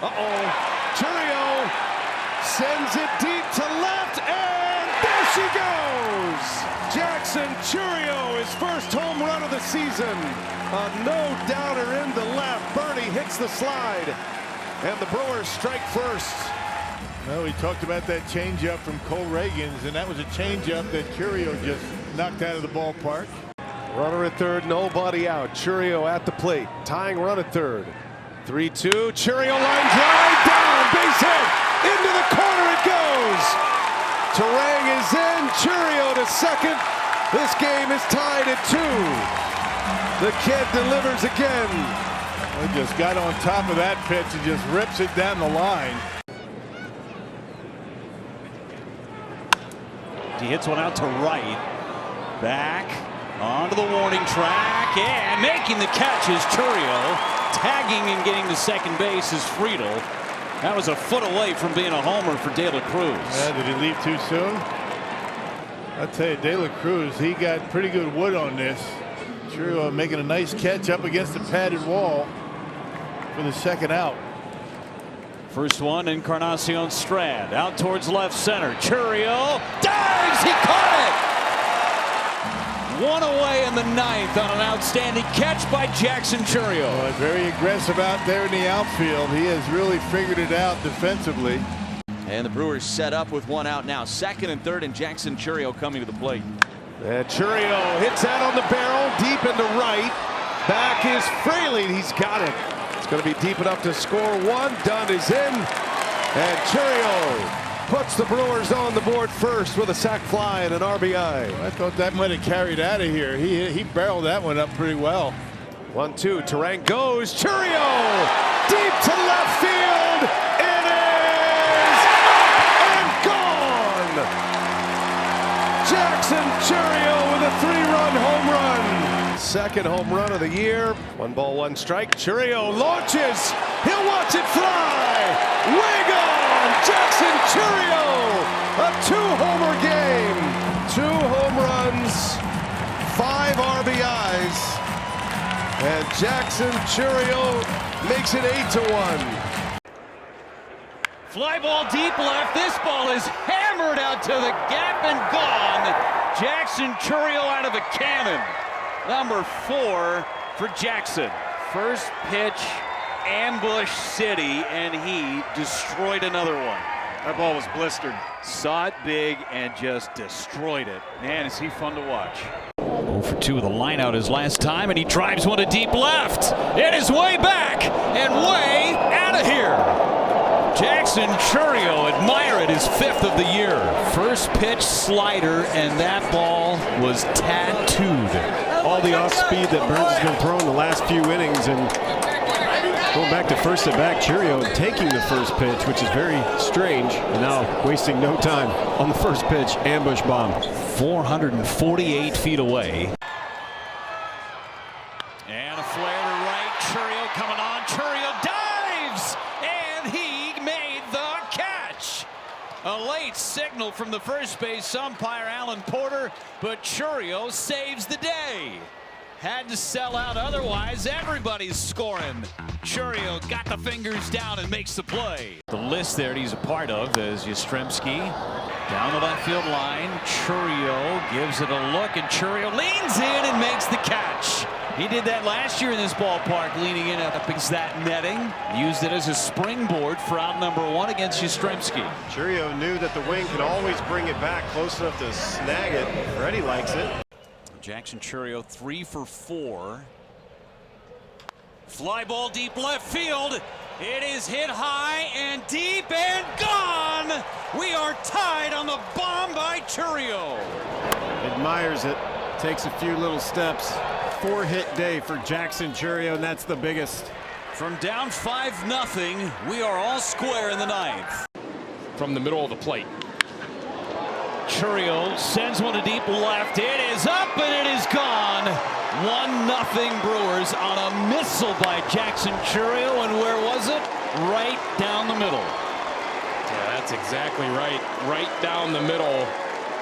Uh-oh. Chourio sends it deep to left, and there she goes! Jackson Chourio, his first home run of the season. A no-doubter in the left. Bernie hits the slide, and the Brewers strike first. Well, we talked about that changeup from Cole Reagans, and that was a changeup that Chourio just knocked out of the ballpark. Runner at third, nobody out. Chourio at the plate, tying run at third. 3-2, Chourio line drive down, base hit, into the corner it goes. Turang is in, Chourio to second. This game is tied at 2. The kid delivers again. He just got on top of that pitch and just rips it down the line. He hits one out to right. Back onto the warning track, and making the catch is Chourio. Tagging and getting to second base is Friedel. That was a foot away from being a homer for De La Cruz. Yeah, did he leave too soon? I'll tell you, De La Cruz, he got pretty good wood on this. Chourio making a nice catch up against the padded wall for the second out. First one, Encarnacion Strand out towards left center. Chourio dives, he caught it. One away in the ninth on an outstanding catch by Jackson Chourio. Well, very aggressive out there in the outfield. He has really figured it out defensively. And the Brewers set up with one out now. Second and third, and Jackson Chourio coming to the plate. And Chourio hits that on the barrel, deep into right. Back is Fraley, he's got it. It's going to be deep enough to score one. Dunn is in, and Chourio puts the Brewers on the board first with a sac fly and an RBI. I thought that might have carried out of here. He barreled that one up pretty well. 1-2, Turang goes, Chourio deep to left field. It is up and gone. Jackson Chourio with a 3-run home run. Second home run of the year. 1 ball, 1 strike. Chourio launches. He'll watch it fly. Way gone. Jackson Chourio, a 2-homer game. 2 home runs, 5 RBIs, and Jackson Chourio makes it 8-1. Fly ball deep left. This ball is hammered out to the gap and gone. Jackson Chourio out of a cannon. Number 4 for Jackson. First pitch, ambush city, and he destroyed another one. That ball was blistered. Saw it big and just destroyed it. Man, is he fun to watch. 0 for 2 with a line out his last time, and he drives one to deep left. It is way back and way out of here. Jackson Chourio, admire it, his 5th of the year. First pitch slider, and that ball was tattooed. All the off speed that Burns has been throwing the last few innings, and going back to first at bat, Chourio taking the first pitch, which is very strange, and now wasting no time on the first pitch, ambush bomb. 448 feet away. And a flare to right, Chourio coming on, Chourio dives, and he made the catch. A late signal from the first base umpire, Alan Porter, but Chourio saves the day. Had to sell out, otherwise everybody's scoring. Chourio got the fingers down and makes the play. The list there he's a part of is Yastrzemski down the left field line. Chourio gives it a look, and Chourio leans in and makes the catch. He did that last year in this ballpark, leaning in up against that netting. Used it as a springboard for out number 1 against Yastrzemski. Chourio knew that the wing could always bring it back close enough to snag it. Freddie likes it. Jackson Chourio 3 for 4. Fly ball deep left field. It is hit high and deep and gone. We are tied on the bomb by Chourio. Admires it. Takes a few little steps. 4-hit day for Jackson Chourio, and that's the biggest. From down 5-0, we are all square in the ninth. From the middle of the plate. Chourio sends one to deep left. It is up and it is gone. 1-0 Brewers on a missile by Jackson Chourio, and where was it? Right down the middle. Yeah, that's exactly right. Right down the middle.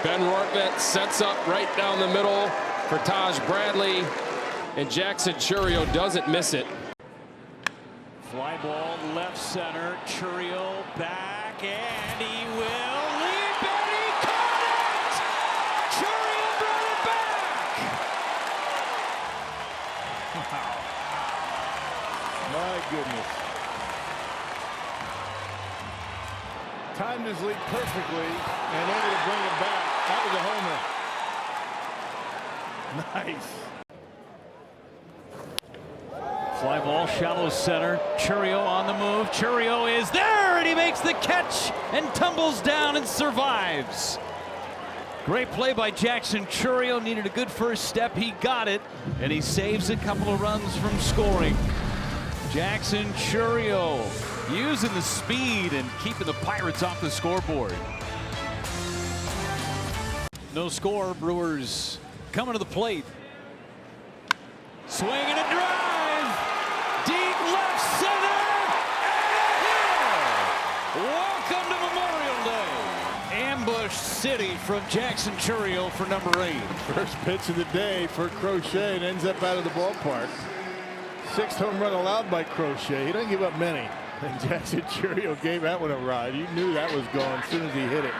Ben Rortvedt sets up right down the middle for Taj Bradley, and Jackson Chourio doesn't miss it. Fly ball left center. Chourio back, and he will leap, and he caught it! Chourio brought it back! Wow. My goodness. Timed his leap perfectly and able to bring it back. That was a homer. Nice. Fly ball, shallow center. Chourio on the move. Chourio is there, and he makes the catch and tumbles down and survives. Great play by Jackson Chourio. Needed a good first step. He got it, and he saves a couple of runs from scoring. Jackson Chourio using the speed and keeping the Pirates off the scoreboard. No score. Brewers coming to the plate. Swing and a drive. Deep left center, and a hill. Welcome to Memorial Day. Ambush City from Jackson Chourio for number 8. First pitch of the day for Crochet, and ends up out of the ballpark. 6th home run allowed by Crochet. He doesn't give up many. And Jackson Chourio gave that one a ride. You knew that was gone as soon as he hit it.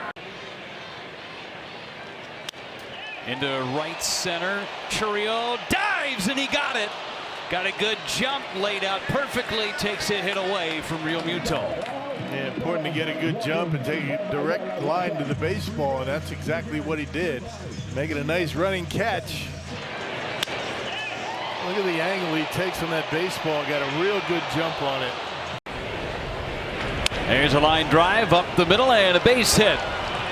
Into right center. Chourio dives, and he got it. Got a good jump, laid out perfectly, takes a hit away from Real Muto. Yeah, important to get a good jump and take a direct line to the baseball, and that's exactly what he did. Making a nice running catch. Look at the angle he takes on that baseball. Got a real good jump on it. There's a line drive up the middle and a base hit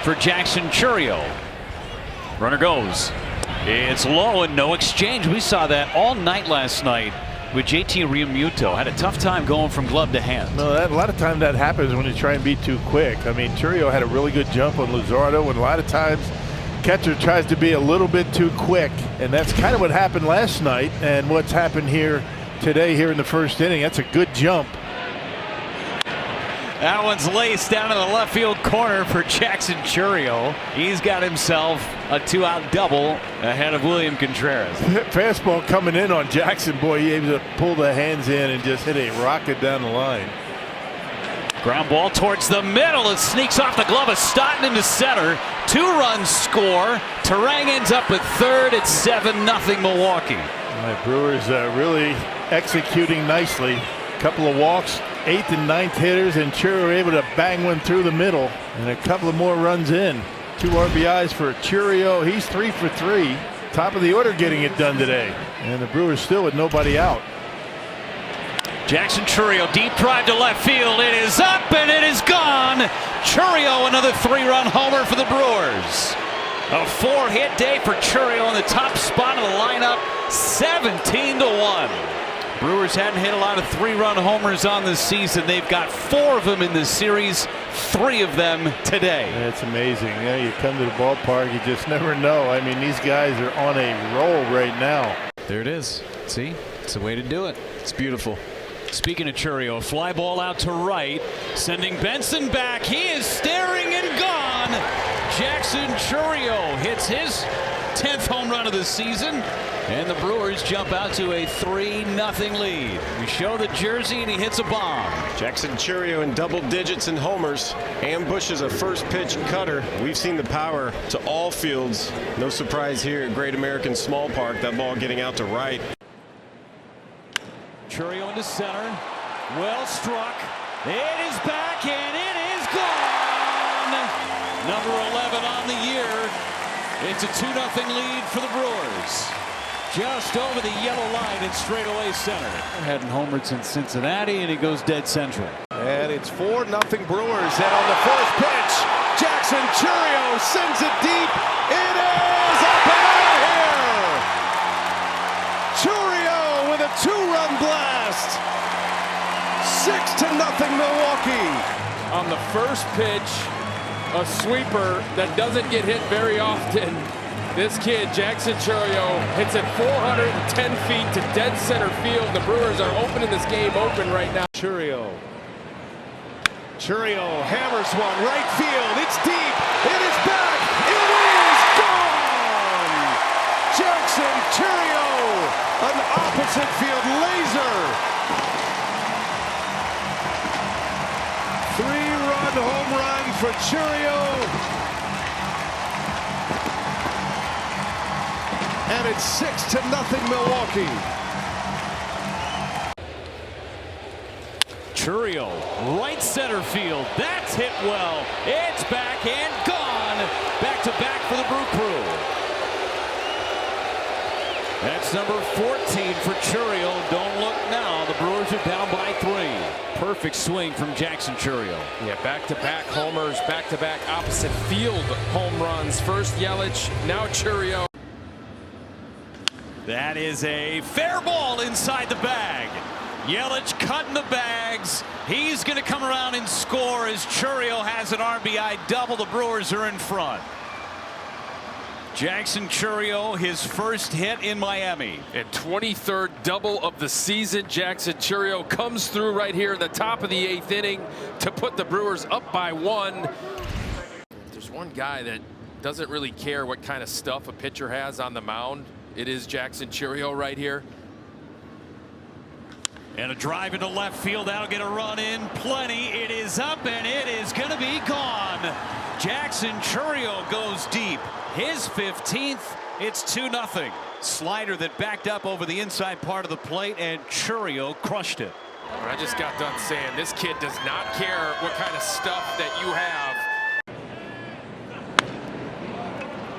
for Jackson Chourio. Runner goes. It's low and no exchange. We saw that all night last night with JT Realmuto. Had a tough time going from glove to hand. No, a lot of times that happens when you try and be too quick. I mean, Chourio had a really good jump on Luzardo, and a lot of times catcher tries to be a little bit too quick, and that's kind of what happened last night and what's happened here today here in the first inning. That's a good jump. That one's laced down in the left field corner for Jackson Chourio. He's got himself a 2-out double ahead of William Contreras. Fastball coming in on Jackson. Boy, he able to pull the hands in and just hit a rocket down the line. Ground ball towards the middle. It sneaks off the glove of Stoughton into center. 2-run score. Terang ends up at third. It's 7-0 Milwaukee. All right, Brewers really executing nicely. Couple of walks, 8th and 9th hitters, and Chourio able to bang one through the middle, and a couple of more runs in. 2 RBIs for Chourio. He's 3 for 3. Top of the order getting it done today, and the Brewers still with nobody out. Jackson Chourio, deep drive to left field. It is up and it is gone. Chourio, another 3-run homer for the Brewers. A 4-hit day for Chourio in the top spot of the lineup. 17-1. Brewers hadn't hit a lot of 3-run homers on this season. They've got 4 of them in this series, 3 of them today. That's amazing. Yeah, you come to the ballpark, you just never know. I mean, these guys are on a roll right now. There it is. See, it's the way to do it. It's beautiful. Speaking of Chourio, fly ball out to right, sending Benson back. He is staring and gone. Jackson Chourio hits his 10th home run of the season. And the Brewers jump out to a 3-0 lead. We show the jersey, and he hits a bomb. Jackson Chourio in double digits in homers. Ambushes a first pitch cutter. We've seen the power to all fields. No surprise here at Great American Small Park. That ball getting out to right. Chourio into center. Well struck. It is back, and it is gone. Number 11 on the year. It's a 2-0 lead for the Brewers. Just over the yellow line in straightaway center. Hadn't homered since Cincinnati, and he goes dead central. And it's 4-0 Brewers. And on the first pitch, Jackson Chourio sends it deep. It is up and out of here. Chourio with a 2-run blast. 6-0 Milwaukee. On the first pitch, a sweeper that doesn't get hit very often. This kid, Jackson Chourio, hits it 410 feet to dead center field. The Brewers are opening this game open right now. Chourio hammers one right field. It's deep. It is back. It is gone. Jackson Chourio, an opposite field laser. for Chourio. And it's 6-0 Milwaukee. Chourio, right center field. That's hit well. It's back and gone. Back to back for the Brew Crew. That's number 14 for Chourio. Don't look now. The Brewers are down by 3. Perfect swing from Jackson Chourio. Yeah, back-to-back homers, back-to-back opposite field home runs. First Yelich, now Chourio. That is a fair ball inside the bag. Yelich cutting the bags. He's going to come around and score as Chourio has an RBI double. The Brewers are in front. Jackson Chourio, his first hit in Miami. And 23rd double of the season. Jackson Chourio comes through right here in the top of the 8th inning to put the Brewers up by 1. There's one guy that doesn't really care what kind of stuff a pitcher has on the mound. It is Jackson Chourio right here. And a drive into left field. That'll get a run in. Plenty. It is up and it is going to be gone. Jackson Chourio goes deep. His 15th. It's 2-0. Slider that backed up over the inside part of the plate, and Chourio crushed it. I just got done saying this kid does not care what kind of stuff that you have.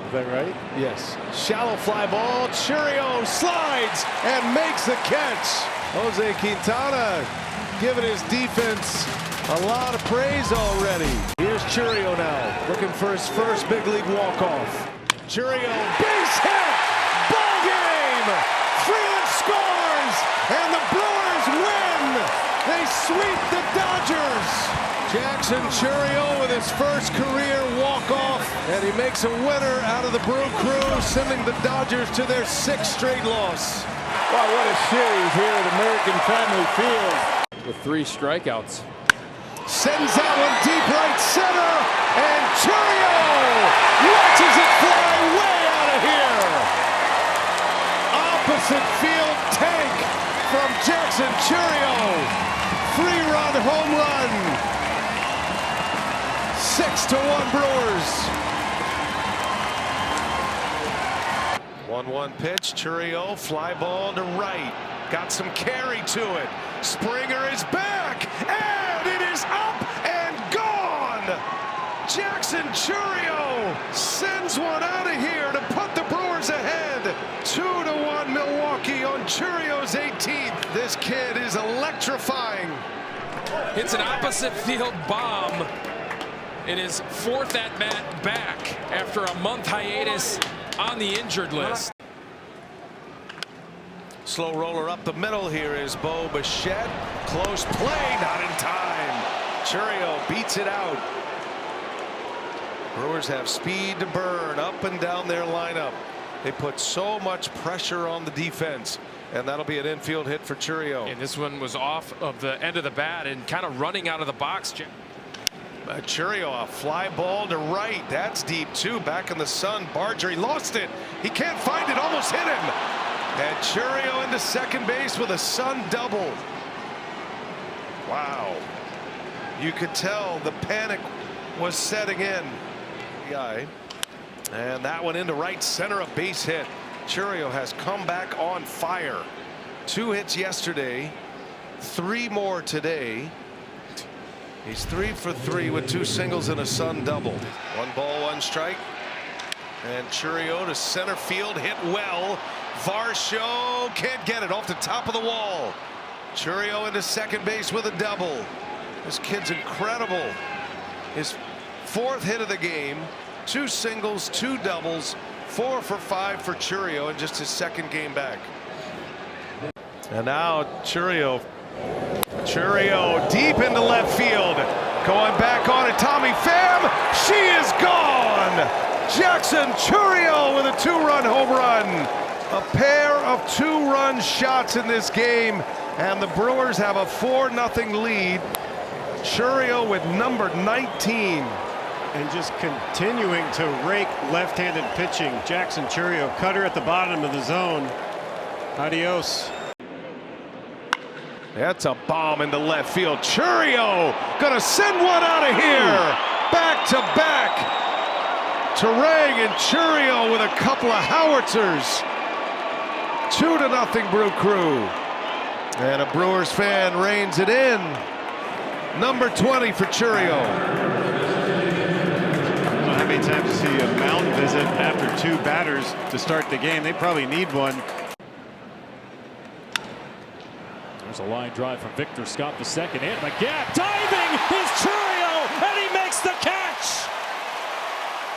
Is that right? Yes. Shallow fly ball. Chourio slides and makes the catch. Jose Quintana giving his defense a lot of praise already. Here's Chourio now, looking for his first big league walk-off. Chourio, base hit! Ball game! Freeland scores! And the Brewers win! They sweep the Dodgers! Jackson Chourio with his first career walk-off, and he makes a winner out of the Brew Crew, sending the Dodgers to their 6th straight loss. Wow, what a series here at American Family Field. With 3 strikeouts. Sends that one deep right center, and Chourio watches it fly way out of here. Opposite field tank from Jackson Chourio. 3-run home run. 6-1 Brewers. 1-1 pitch. Chourio, fly ball to right. Got some carry to it. Springer is back, and it is up and gone. Jackson Chourio sends one out of here to put the Brewers ahead. 2-1 Milwaukee on Chourio's 18th. This kid is electrifying. Hits an opposite field bomb in his 4th at-bat back after a month hiatus on the injured list. Slow roller up the middle. Here is Bo Bichette. Close play, not in time. Chourio beats it out. Brewers have speed to burn up and down their lineup. They put so much pressure on the defense, and that'll be an infield hit for Chourio. And this one was off of the end of the bat and kind of running out of the box. Chourio, a fly ball to right. That's deep too. Back in the sun. Barger, he lost it. He can't find it. Almost hit him. And Chourio into second base with a Sun double. Wow. You could tell the panic was setting in. And that one into right center, a base hit. Chourio has come back on fire. 2 hits yesterday, 3 more today. He's 3 for 3 with 2 singles and a Sun double. 1 ball, 1 strike. And Chourio to center field, hit well. Varsho can't get it, off the top of the wall. Chourio into second base with a double. This kid's incredible. His 4th hit of the game, 2 singles, 2 doubles, 4 for 5 for Chourio in just his 2nd game back. And now Chourio deep into left field. Going back on it, Tommy Pham. She is gone. Jackson Chourio with a 2-run home run. A pair of 2-run shots in this game, and the Brewers have a 4-0 lead. Chourio with number 19. And just continuing to rake left-handed pitching. Jackson Chourio, cutter at the bottom of the zone. Adios. That's a bomb into left field. Chourio gonna send one out of here. back-to-back. Terang and Chourio with a couple of howitzers. 2-0 Brew Crew. And a Brewers fan reins it in. Number 20 for Chourio. I don't know how many times you see a mound visit after 2 batters to start the game. They probably need one. There's a line drive from Victor Scott the second. In the gap, diving is Chourio, and he makes the catch.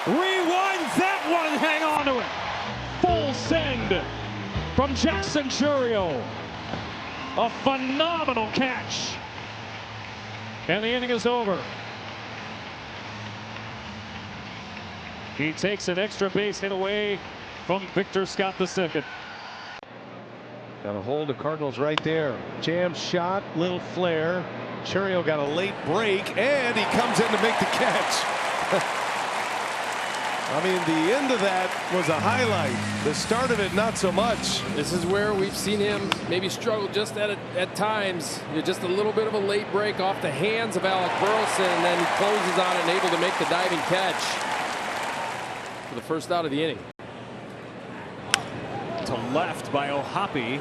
Rewind that one and hang on to it. Full send from Jackson Chourio. A phenomenal catch. And the inning is over. He takes an extra base hit away from Victor Scott the second. Got a hold of Cardinals right there. Jam shot, little flare. Chourio got a late break, and he comes in to make the catch. I mean, the end of that was a highlight. The start of it, not so much. This is where we've seen him maybe struggle just at times. Just a little bit of a late break off the hands of Alec Burleson, and then he closes on it and able to make the diving catch for the first out of the inning. To left by O'Hoppe.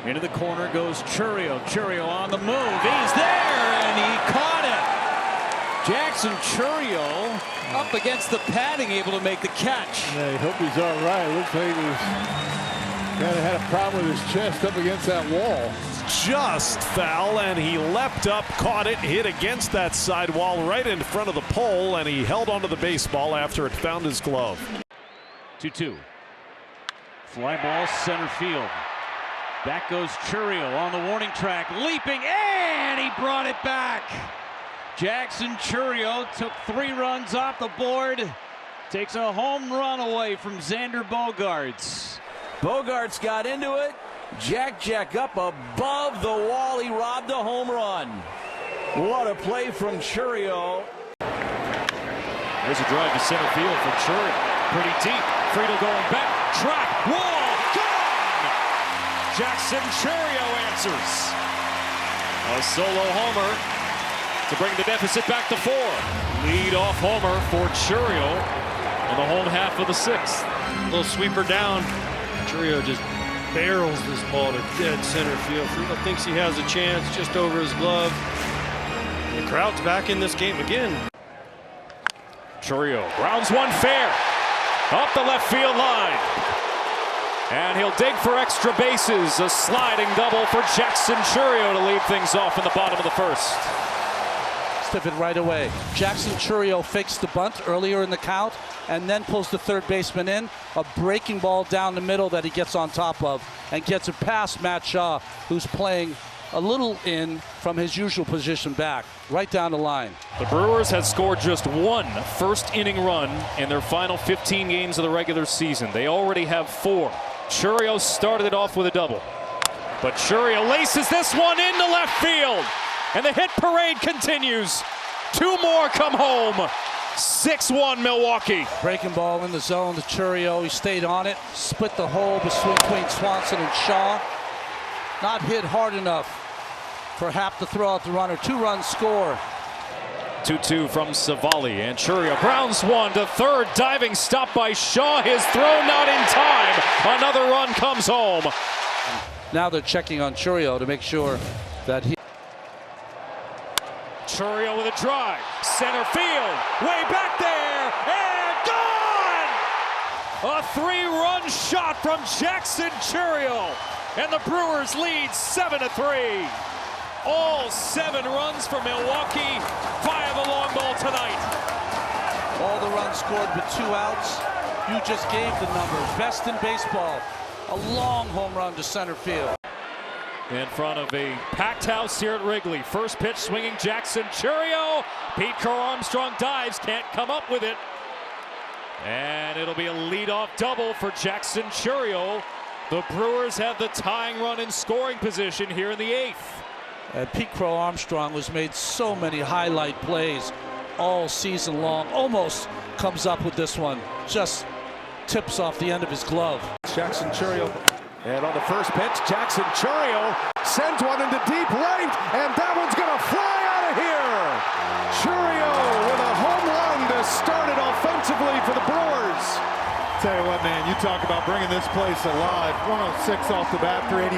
Into the corner goes Chourio. Chourio on the move. He's there, and he caught it. Jackson Chourio up against the padding, able to make the catch. I hope he's all right. Looks like he kind of had a problem with his chest up against that wall. Just foul, and he leapt up, caught it, hit against that side wall right in front of the pole, and he held onto the baseball after it found his glove. 2-2. Fly ball center field. Back goes Chourio on the warning track, leaping, and he brought it back. Jackson Chourio took 3 runs off the board, takes a home run away from Xander Bogaerts. Bogaerts got into it. Jack up above the wall. He robbed a home run. What a play from Chourio. There's a drive to center field from Chourio. Pretty deep. Friedel going back. Track. Wall. Gone! Jackson Chourio answers. A solo homer to bring the deficit back to 4. Lead off homer for Chourio in the home half of the 6th. Little sweeper down. Chourio just barrels this ball to dead center field. Friedel thinks he has a chance just over his glove. The crowd's back in this game again. Chourio grounds one fair. Up the left field line. And he'll dig for extra bases. A sliding double for Jackson Chourio to lead things off in the bottom of the 1st. Stiff it right away. Jackson Chourio fakes the bunt earlier in the count and then pulls the third baseman in. A breaking ball down the middle that he gets on top of and gets it past Matt Shaw, who's playing a little in from his usual position back, right down the line. The Brewers had scored just 1 first-inning run in their final 15 games of the regular season. They already have 4. Chourio started it off with a double. But Chourio laces this one into left field. And the hit parade continues. 2 more come home. 6-1 Milwaukee. Breaking ball in the zone to Chourio. He stayed on it. Split the hole between Swanson and Shaw. Not hit hard enough for Happ to throw out the runner. 2-run score. 2-2 from Savali, and Chourio grounds one to third. Diving stop by Shaw. His throw not in time. Another run comes home. Now they're checking on Chourio to make sure that he... Chourio with a drive. Center field. Way back there. And gone! A 3-run shot from Jackson Chourio. And the Brewers lead 7-3. All 7 runs for Milwaukee via the long ball tonight. All the runs scored with 2 outs. You just gave the numbers. Best in baseball. A long home run to center field. In front of a packed house here at Wrigley. First pitch swinging Jackson Chourio. Pete Crow-Armstrong dives, can't come up with it. And it'll be a leadoff double for Jackson Chourio. The Brewers have the tying run in scoring position here in the 8th. And Pete Crow-Armstrong has made so many highlight plays all season long. Almost comes up with this one. Just tips off the end of his glove. Jackson Chourio. And on the first pitch, Jackson Chourio sends one into deep right, and that one's going to fly out of here. Chourio with a home run. Tell you what, man, you talk about bringing this place alive. 106 off the bat for 89.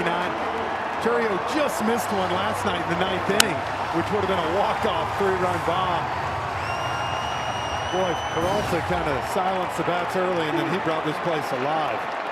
Chourio just missed one last night in the 9th inning, which would have been a walk-off 3-run bomb. Boy, Peralta kind of silenced the bats early, and then he brought this place alive.